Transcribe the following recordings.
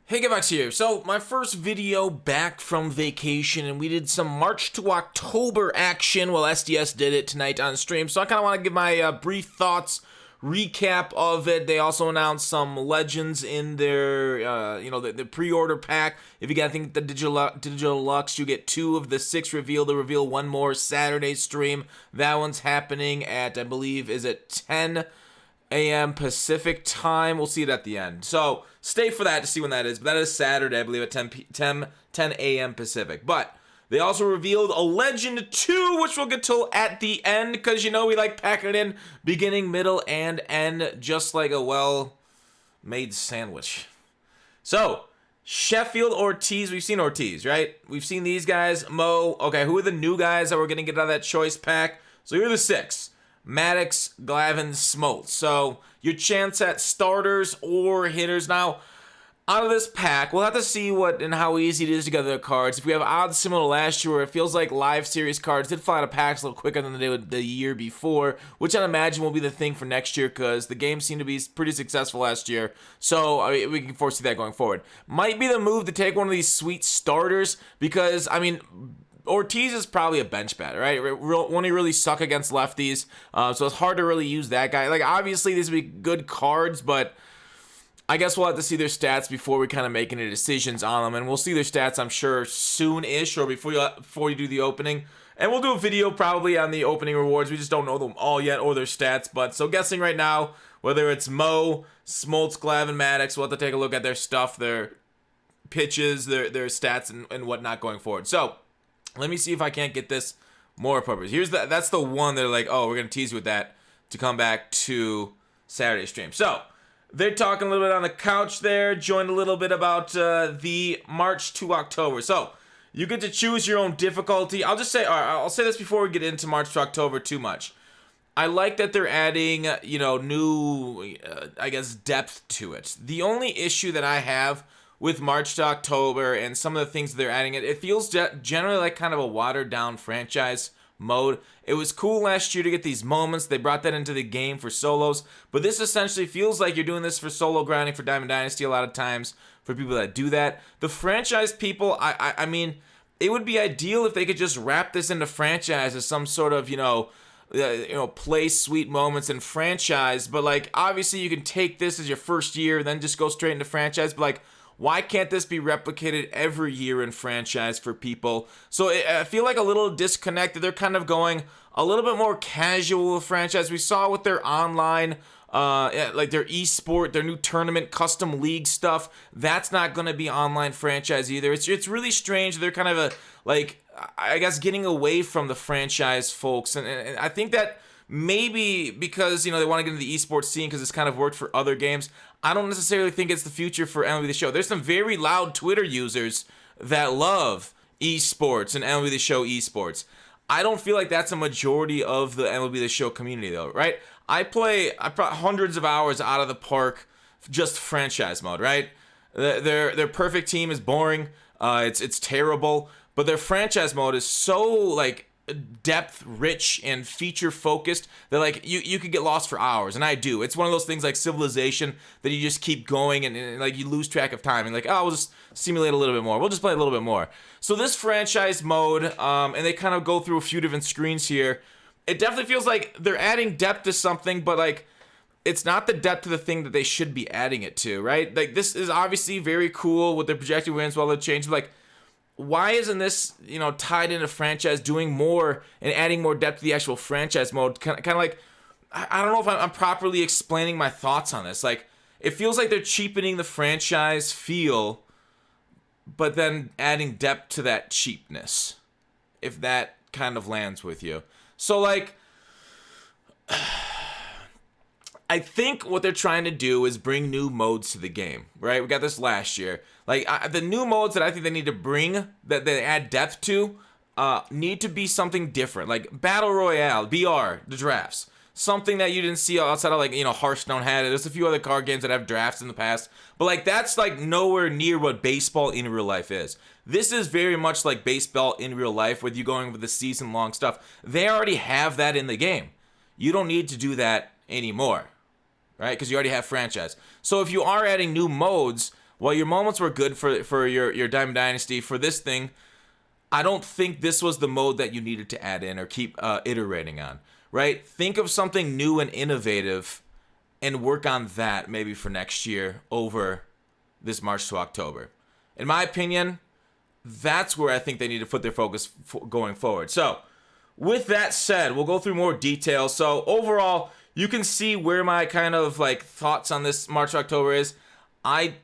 Hey, Gevax here. So, my first video back from vacation, and we did some March to October action. Well, SDS did it tonight on stream, so I kind of want to give my brief thoughts, recap of it. They also announced some legends in their, the pre-order pack. If you get, I think, the Digital Lux, you get 2 of the 6 revealed. They'll reveal one more Saturday stream. That one's happening at, I believe, is it 10 a.m. Pacific time. We'll see it at the end. So stay for that to see when that is. But that is Saturday, I believe, at 10 a.m. Pacific. But they also revealed a Legend 2, which we'll get to at the end, because you know we like packing it in beginning, middle, and end, just like a well-made sandwich. So, Sheffield Ortiz. We've seen Ortiz, right? We've seen these guys. Mo. Okay, who are the new guys that we're going to get out of that choice pack? So here are the 6. Maddox, Glavine, Smoltz. So your chance at starters or hitters. Now, out of this pack, we'll have to see what and how easy it is to gather the cards. If we have odds similar to last year, where it feels like live series cards did fly out of packs a little quicker than they did the year before, which I'd imagine will be the thing for next year because the game seemed to be pretty successful last year. So we can foresee that going forward. Might be the move to take one of these sweet starters because, I mean, Ortiz is probably a bench batter, right? Won't he really suck against lefties? So it's hard to really use that guy. Like, obviously, these would be good cards, but I guess we'll have to see their stats before we kind of make any decisions on them. And we'll see their stats, I'm sure, soon-ish or before you do the opening. And we'll do a video probably on the opening rewards. We just don't know them all yet or their stats. But so guessing right now, whether it's Mo, Smoltz, Glavine, Maddox, we'll have to take a look at their stuff, their pitches, their stats, and whatnot going forward. So let me see if I can't get this more appropriate. That's the one they're like, oh, we're going to tease you with that to come back to Saturday stream. So they're talking a little bit on the couch there, joined a little bit about the March to October. So you get to choose your own difficulty. I'll say this before we get into March to October too much. I like that they're adding, new, depth to it. The only issue that I have with March to October and some of the things they're adding, it feels generally like kind of a watered down franchise mode. It was cool last year to get these moments. They brought that into the game for solos, but this essentially feels like you're doing this for solo grinding for Diamond Dynasty a lot of times for people that do that. The franchise people, I mean, it would be ideal if they could just wrap this into franchise as some sort of, play sweet moments in franchise, but like obviously you can take this as your first year, then just go straight into franchise, but like, why can't this be replicated every year in franchise for people? So I feel like a little disconnected. They're kind of going a little bit more casual with franchise. We saw with their online, like their esport, their new tournament, custom league stuff. That's not going to be online franchise either. It's really strange. They're kind of getting away from the franchise folks. And I think that maybe because, they want to get into the esports scene because it's kind of worked for other games. I don't necessarily think it's the future for MLB The Show. There's some very loud Twitter users that love esports and MLB The Show esports. I don't feel like that's a majority of the MLB The Show community though, right? I put hundreds of hours out of the park just franchise mode, right? Their perfect team is boring. It's terrible, but their franchise mode is so like depth rich and feature focused that like you could get lost for hours, and I do. It's one of those things like Civilization that you just keep going and like you lose track of time and like, oh, we'll just simulate a little bit more, we'll just play a little bit more. So this franchise mode, and they kind of go through a few different screens here, it definitely feels like they're adding depth to something, but like it's not the depth to the thing that they should be adding it to, right? Like this is obviously very cool with their projected wins while they change, but like why isn't this, tied into franchise, doing more and adding more depth to the actual franchise mode? Kind of like, I don't know if I'm properly explaining my thoughts on this. Like, it feels like they're cheapening the franchise feel, but then adding depth to that cheapness, if that kind of lands with you. So, like, I think what they're trying to do is bring new modes to the game, right? We got this last year. Like, the new modes that I think they need to bring, that they add depth to, need to be something different. Like, Battle Royale, BR, the drafts. Something that you didn't see outside of, like, Hearthstone had it. There's a few other card games that have drafts in the past. But, like, that's, like, nowhere near what baseball in real life is. This is very much like baseball in real life with you going with the season-long stuff. They already have that in the game. You don't need to do that anymore, right? Because you already have franchise. So if you are adding new modes, while your moments were good for your Diamond Dynasty, for this thing, I don't think this was the mode that you needed to add in or keep iterating on, right? Think of something new and innovative and work on that maybe for next year over this March to October. In my opinion, that's where I think they need to put their focus going forward. So, with that said, we'll go through more details. So, overall, you can see where my kind of like thoughts on this March to October is. I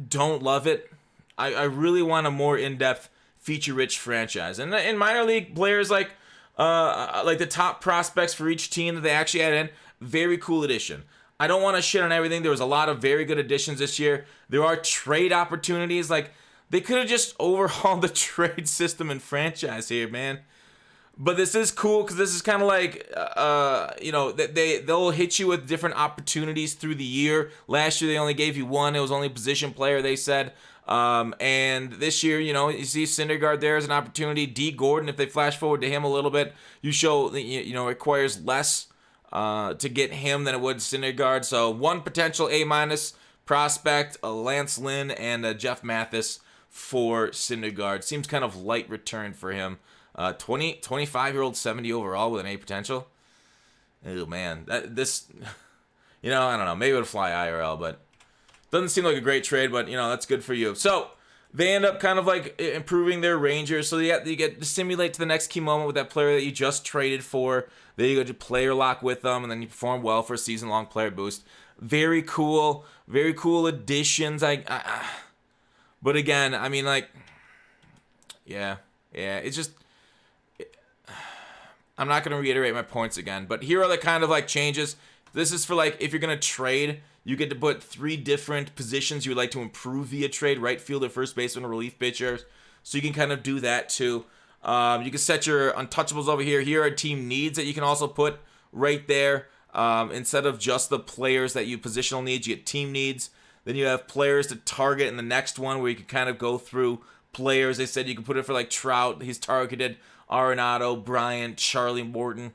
don't love it. I really want a more in-depth, feature-rich franchise. And in minor league players like the top prospects for each team that they actually added in, very cool addition. I don't want to shit on everything. There was a lot of very good additions this year. There are trade opportunities. Like, they could have just overhauled the trade system and franchise here, man. But this is cool because this is kind of like, they'll hit you with different opportunities through the year. Last year, they only gave you one. It was only a position player, they said. And this year, you see Syndergaard there as an opportunity. D. Gordon, if they flash forward to him a little bit, you show that, it requires less to get him than it would Syndergaard. So one potential A- prospect, Lance Lynn, and Jeff Mathis for Syndergaard. Seems kind of light return for him. 25-year-old, 70 overall with an A potential. Oh, man. I don't know. Maybe it would fly IRL, but doesn't seem like a great trade, but, that's good for you. So, they end up kind of like improving their Rangers. So, you get to simulate to the next key moment with that player that you just traded for. Then you go to player lock with them, and then you perform well for a season-long player boost. Very cool. Very cool additions. But again, I mean, like, yeah, it's just, I'm not going to reiterate my points again, but here are the kind of like changes. This is for like, if you're going to trade, you get to put 3 different positions you would like to improve via trade: right fielder, first baseman, relief pitcher. So you can kind of do that too. You can set your untouchables over here. Here are team needs that you can also put right there. Instead of just the players that you positional needs, you get team needs. Then you have players to target in the next one where you can kind of go through players. They said you can put it for like Trout. He's targeted Arenado, Bryant, Charlie Morton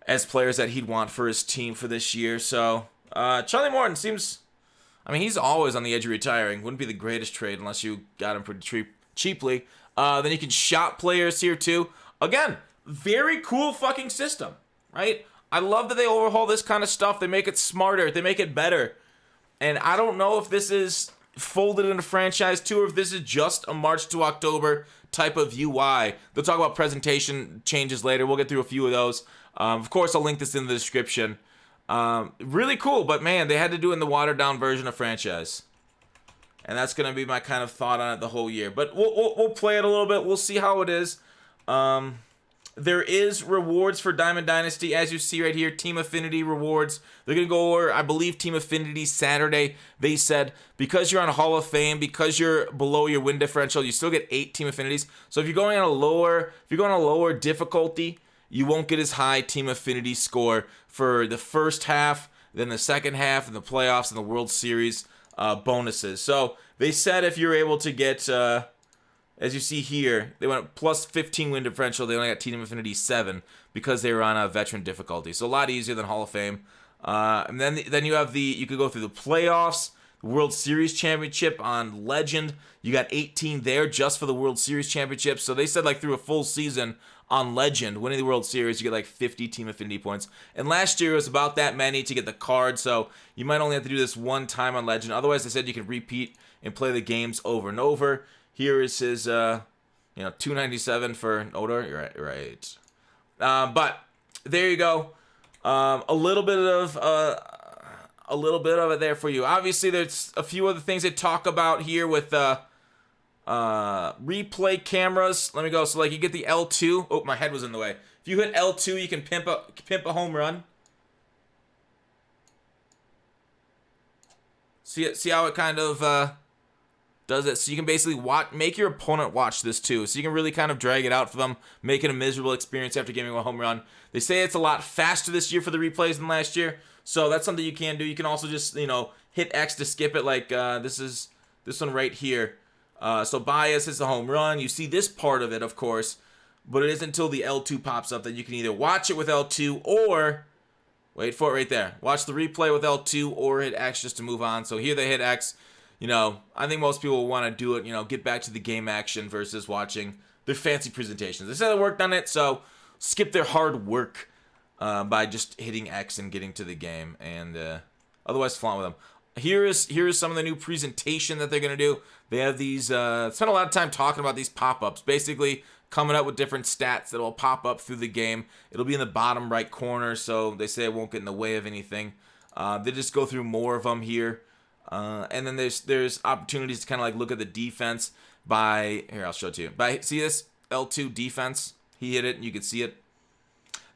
as players that he'd want for his team for this year. So Charlie Morton seems, he's always on the edge of retiring. Wouldn't be the greatest trade unless you got him pretty cheaply. Then you can shop players here too. Again, very cool fucking system, right? I love that they overhaul this kind of stuff. They make it smarter. They make it better. And I don't know if this is folded into franchise 2 or if this is just a March to October type of UI. They'll talk about presentation changes later. We'll get through a few of those. Of course, I'll link this in the description. Really cool, but man, they had to do it in the watered-down version of franchise. And that's going to be my kind of thought on it the whole year. But we'll play it a little bit. We'll see how it is. There is rewards for Diamond Dynasty, as you see right here, Team Affinity rewards. They're going to go over, I believe, Team Affinity Saturday. They said because you're on Hall of Fame, because you're below your win differential, you still get 8 Team Affinities. So if you're going on a lower difficulty, you won't get as high Team Affinity score for the first half, then the second half, and the playoffs and the World Series bonuses. So they said if you're able to get, as you see here, they went plus 15 win differential. They only got Team Affinity 7 because they were on a veteran difficulty. So a lot easier than Hall of Fame. And then you have you could go through the playoffs, the World Series Championship on Legend. You got 18 there just for the World Series Championship. So they said like through a full season on Legend, winning the World Series, you get like 50 Team Affinity points. And last year it was about that many to get the card. So you might only have to do this one time on Legend. Otherwise, they said you can repeat and play the games over and over. Here is his, 297 for Odor. Right. But there you go. A little bit of it there for you. Obviously, there's a few other things they talk about here with replay cameras. Let me go. So like you get the L2. Oh, my head was in the way. If you hit L2, you can pimp a home run. See how it kind of does it. So you can basically make your opponent watch this too. So you can really kind of drag it out for them, make it a miserable experience after giving a home run. They say it's a lot faster this year for the replays than last year. So that's something you can do. You can also just, hit X to skip it like this one right here. So Baez hits the home run. You see this part of it, of course, but it isn't until the L2 pops up that you can either watch it with L2 or, wait for it right there, watch the replay with L2 or hit X just to move on. So here they hit X. I think most people will want to do it, get back to the game action versus watching their fancy presentations. They said they worked on it, so skip their hard work by just hitting X and getting to the game, and otherwise flaunt with them. Here is some of the new presentation that they're going to do. They have these, spent a lot of time talking about these pop-ups, basically coming up with different stats that will pop up through the game. It'll be in the bottom right corner, so they say it won't get in the way of anything. They just go through more of them here. And then there's opportunities to kind of like look at the defense here, I'll show it to you. See this? L2 defense. He hit it, and you can see it.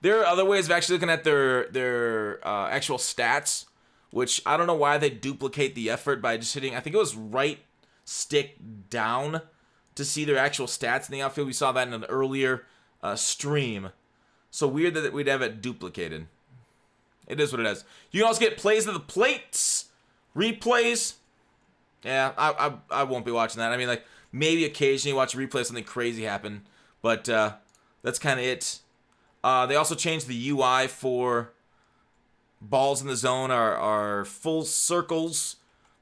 There are other ways of actually looking at their actual stats, which I don't know why they duplicate the effort by just hitting, I think it was right stick down to see their actual stats in the outfield. We saw that in an earlier stream. So weird that we'd have it duplicated. It is what it is. You can also get plays of the plates, replays. Yeah, I won't be watching that. I mean, like, maybe occasionally watch a replay of something crazy happen, but that's kind of it. They also changed the UI for balls in the zone are full circles.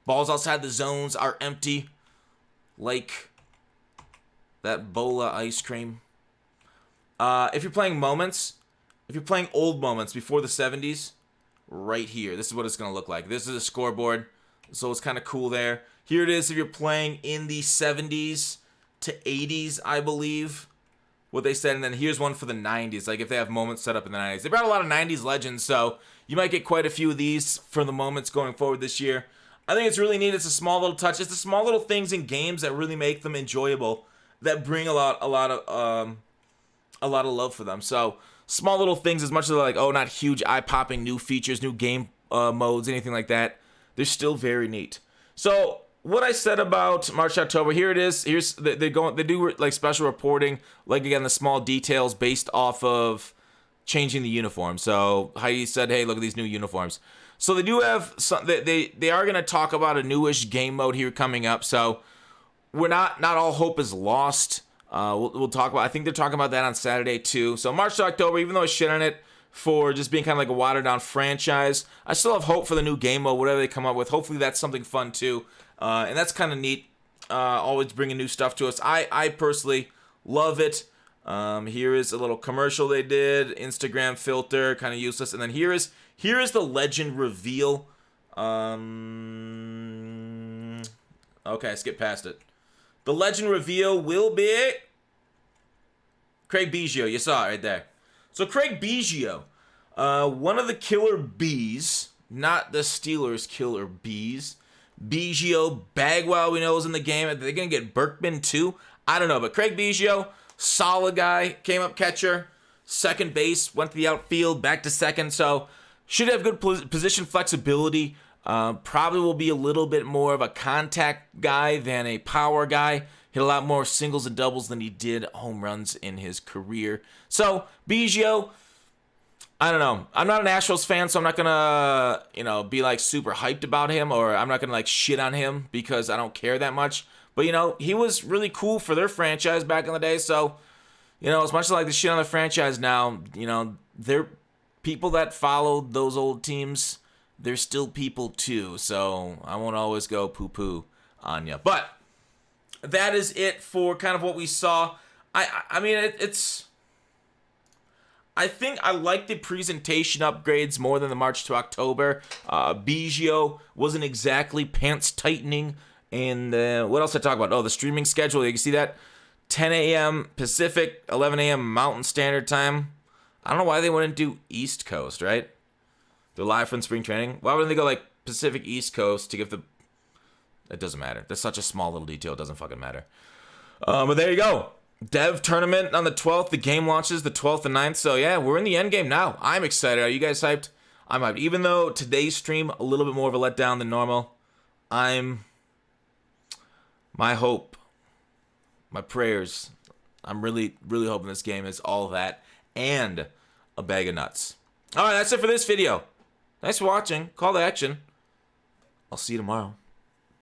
Balls outside the zones are empty, like that Bola ice cream. If you're playing old moments before the 70s, right here, this is what it's going to look like. This is a scoreboard, so it's kind of cool there. Here it is if you're playing in the 70s to 80s, I believe, what they said. And then here's one for the 90s, like if they have moments set up in the 90s. They brought a lot of 90s legends, so you might get quite a few of these for the moments going forward this year. I think it's really neat. It's a small little touch. It's the small little things in games that really make them enjoyable, that bring a lot of love for them. So small little things, as much as they're like, oh, not huge eye-popping new features, new game modes, anything like that, they're still very neat. So what I said about March, October, here it is. They do like special reporting, like again the small details based off of changing the uniform. So Heidi said, hey, look at these new uniforms. So they do have some. They are going to talk about a newish game mode here coming up. So we're not all hope is lost. We'll talk about. I think they're talking about that on Saturday too. So March to October, even though I shit on it for just being kind of like a watered down franchise, I still have hope for the new game mode, whatever they come up with. Hopefully that's something fun too, and that's kind of neat. Always bringing new stuff to us. I personally love it. Here is a little commercial they did. Instagram filter, kind of useless. And then here is the legend reveal. Okay, skip past it. The legend reveal will be Craig Biggio. You saw it right there. So Craig Biggio, one of the killer bees, not the Steelers killer bees. Biggio, Bagwell, we know is in the game. Are they going to get Berkman too? I don't know, but Craig Biggio, solid guy, came up catcher, second base, went to the outfield, back to second, so should have good position flexibility. Probably will be a little bit more of a contact guy than a power guy. Hit a lot more singles and doubles than he did home runs in his career. So, Biggio, I don't know. I'm not an Astros fan, so I'm not going to, be like super hyped about him, or I'm not going to like shit on him because I don't care that much. But, he was really cool for their franchise back in the day. So, as much as I like the shit on the franchise now, they're people that followed those old teams. They're still people too. So I won't always go poo-poo on you. But that is it for kind of what we saw. I mean, it's... I think I like the presentation upgrades more than the March to October. Biggio wasn't exactly pants tightening. And what else did I talk about? Oh, the streaming schedule. You can see that. 10 a.m. Pacific, 11 a.m. Mountain Standard Time. I don't know why they wouldn't do East Coast, right? They're live from spring training. Why wouldn't they go like Pacific East Coast to give the... It doesn't matter. That's such a small little detail. It doesn't fucking matter. But there you go. Dev tournament on the 12th. The game launches the 12th and 9th. So yeah, we're in the end game now. I'm excited. Are you guys hyped? I'm hyped. Even though today's stream a little bit more of a letdown than normal, my hope, my prayers, I'm really, really hoping this game is all that and a bag of nuts. All right, that's it for this video. Thanks for watching. Call to action. I'll see you tomorrow.